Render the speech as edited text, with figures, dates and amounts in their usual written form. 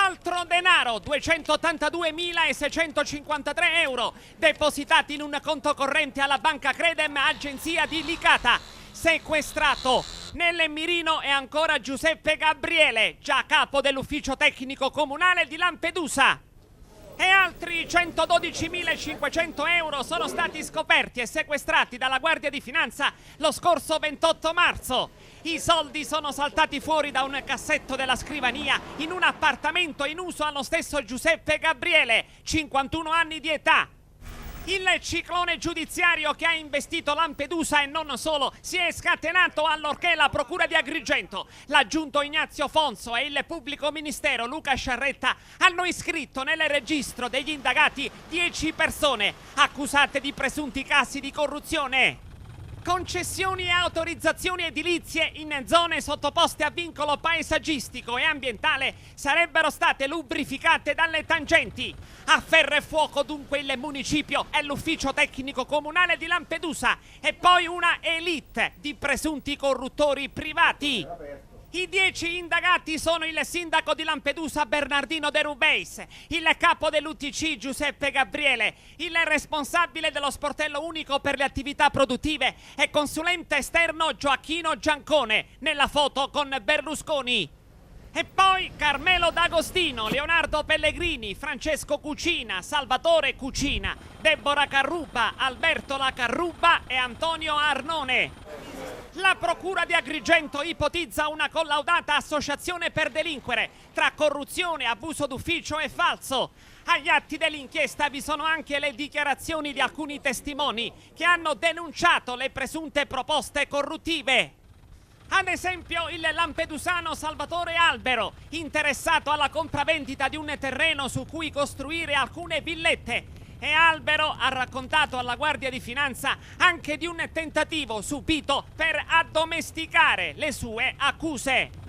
Altro denaro, 282.653 euro, depositati in un conto corrente alla Banca Credem, agenzia di Licata. Sequestrato. Nel mirino è ancora Giuseppe Gabriele, già capo dell'ufficio tecnico comunale di Lampedusa. E altri 112.500 euro sono stati scoperti e sequestrati dalla Guardia di Finanza lo scorso 28 marzo. I soldi sono saltati fuori da un cassetto della scrivania in un appartamento in uso allo stesso Giuseppe Gabriele, 51 anni di età. Il ciclone giudiziario che ha investito Lampedusa e non solo si è scatenato allorché la Procura di Agrigento, l'aggiunto Ignazio Fonso e il pubblico ministero Luca Sciarretta hanno iscritto nel registro degli indagati 10 persone accusate di presunti casi di corruzione. Concessioni e autorizzazioni edilizie in zone sottoposte a vincolo paesaggistico e ambientale sarebbero state lubrificate dalle tangenti. A ferro e fuoco dunque il municipio e l'ufficio tecnico comunale di Lampedusa e poi una elite di presunti corruttori privati. I 10 indagati sono il sindaco di Lampedusa Bernardino De Rubeis, il capo dell'UTC Giuseppe Gabriele, il responsabile dello sportello unico per le attività produttive e consulente esterno Gioacchino Giancone, nella foto con Berlusconi. E poi Carmelo D'Agostino, Leonardo Pellegrini, Francesco Cucina, Salvatore Cucina, Deborah Carruba, Alberto La Carruba e Antonio Arnone. La Procura di Agrigento ipotizza una collaudata associazione per delinquere tra corruzione, abuso d'ufficio e falso. Agli atti dell'inchiesta vi sono anche le dichiarazioni di alcuni testimoni che hanno denunciato le presunte proposte corruttive. Ad esempio il lampedusano Salvatore Albero, interessato alla compravendita di un terreno su cui costruire alcune villette. E Albero ha raccontato alla Guardia di Finanza anche di un tentativo subito per addomesticare le sue accuse.